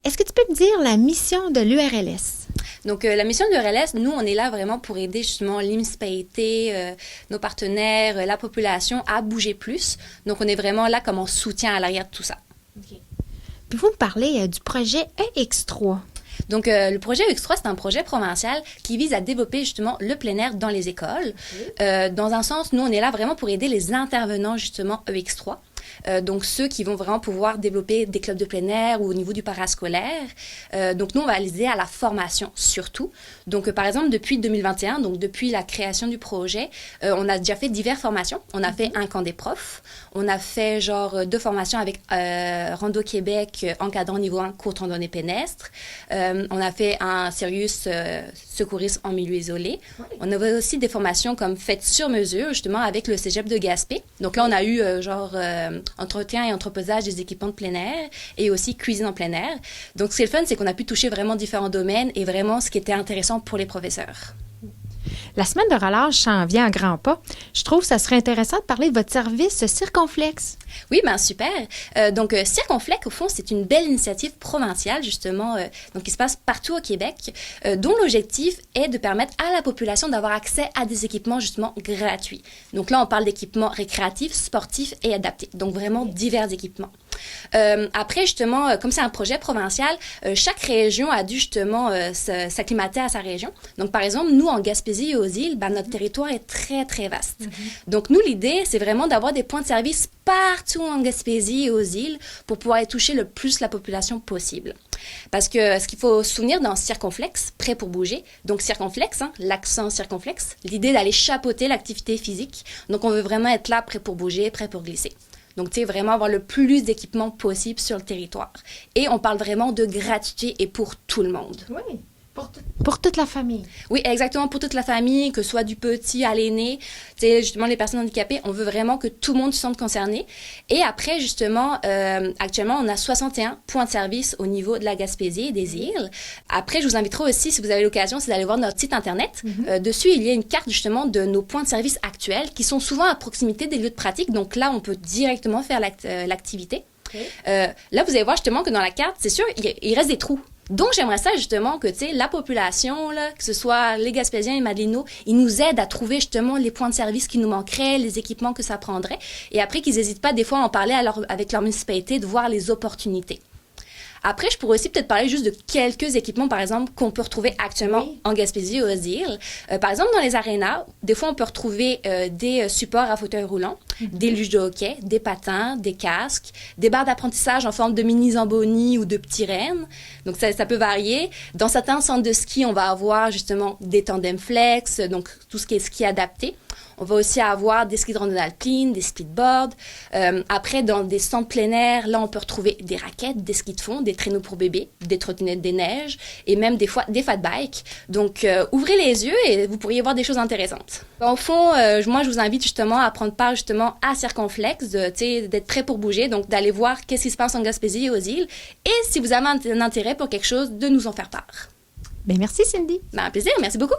Est-ce que tu peux me dire la mission de l'URLS? Donc, la mission de l'URLS, nous, on est là vraiment pour aider justement les municipalités, nos partenaires, la population à bouger plus. Donc, on est vraiment là comme en soutien à l'arrière de tout ça. Okay. Pouvez-vous me parler du projet EX3? Donc, le projet EX3, c'est un projet provincial qui vise à développer justement le plein air dans les écoles. Dans un sens, nous, on est là vraiment pour aider les intervenants justement EX3. Donc, ceux qui vont vraiment pouvoir développer des clubs de plein air ou au niveau du parascolaire. Donc, nous, on va les aider à la formation surtout. Donc, par exemple, depuis 2021, donc depuis la création du projet, on a déjà fait diverses formations. On a fait un camp des profs. On a fait genre 2 formations avec Rando Québec, encadrant niveau 1, courte randonnée pédestre. On a fait un Sirius secouriste en milieu isolé. Oui. On avait aussi des formations comme faites sur mesure, justement, avec le Cégep de Gaspé. Donc là, on a eu entretien et entreposage des équipements de plein air et aussi cuisine en plein air. Donc, ce qui est le fun, c'est qu'on a pu toucher vraiment différents domaines et vraiment ce qui était intéressant pour les professeurs. La semaine de relâche s'en vient à grands pas. Je trouve que ça serait intéressant de parler de votre service Circonflex. Oui, bien super. Donc, Circonflex, au fond, c'est une belle initiative provinciale, justement, donc qui se passe partout au Québec, dont l'objectif est de permettre à la population d'avoir accès à des équipements, justement, gratuits. Donc là, on parle d'équipements récréatifs, sportifs et adaptés. Donc, vraiment divers équipements. Après, justement, comme c'est un projet provincial, chaque région a dû justement s'acclimater à sa région. Donc, par exemple, nous, en Gaspésie et aux îles, notre territoire est très, très vaste. Donc, nous, l'idée, c'est vraiment d'avoir des points de service partout en Gaspésie et aux îles pour pouvoir y toucher le plus la population possible. Parce que ce qu'il faut se souvenir dans Circonflex, prêt pour bouger, donc Circonflex, l'accent circonflexe, l'idée d'aller chapeauter l'activité physique. Donc, on veut vraiment être là, prêt pour bouger, prêt pour glisser. Donc, tu sais, vraiment avoir le plus d'équipements possible sur le territoire. Et on parle vraiment de gratuité et pour tout le monde. Oui, pour toute la famille. Oui, exactement, pour toute la famille, que ce soit du petit à l'aîné. Tu sais, justement, les personnes handicapées, on veut vraiment que tout le monde se sente concerné. Et après, justement, actuellement, on a 61 points de service au niveau de la Gaspésie et des îles. Après, je vous inviterai aussi, si vous avez l'occasion, c'est d'aller voir notre site Internet. Dessus, il y a une carte, justement, de nos points de service actuels qui sont souvent à proximité des lieux de pratique. Donc là, on peut directement faire l'activité. Okay. Là, vous allez voir, justement, que dans la carte, c'est sûr, il reste des trous. Donc, j'aimerais ça, justement, que, tu sais, la population, là, que ce soit les Gaspésiens et Madelinos, ils nous aident à trouver, justement, les points de service qui nous manqueraient, les équipements que ça prendrait. Et après, qu'ils n'hésitent pas, des fois, à en parler avec leur municipalité, de voir les opportunités. Après, je pourrais aussi peut-être parler juste de quelques équipements, par exemple, qu'on peut retrouver actuellement en Gaspésie ou aux îles. Par exemple, dans les arénas, des fois, on peut retrouver des supports à fauteuil roulant, des luges de hockey, des patins, des casques, des barres d'apprentissage en forme de mini-zambonis ou de petits rennes. Donc, ça peut varier. Dans certains centres de ski, on va avoir justement des tandems flex, donc tout ce qui est ski adapté. On va aussi avoir des skis de randonnée alpine, des speedboards. Après, dans des centres plein air, là, on peut retrouver des raquettes, des skis de fond, des traîneaux pour bébés, des trottinettes des neiges et même des fois des fat bikes. Donc, ouvrez les yeux et vous pourriez voir des choses intéressantes. Au fond, moi, je vous invite justement à prendre part justement à Circonflex, d'être prêt pour bouger, donc d'aller voir qu'est-ce qui se passe en Gaspésie et aux îles. Et si vous avez un intérêt pour quelque chose, de nous en faire part. Bien, merci Cindy. Un plaisir, merci beaucoup.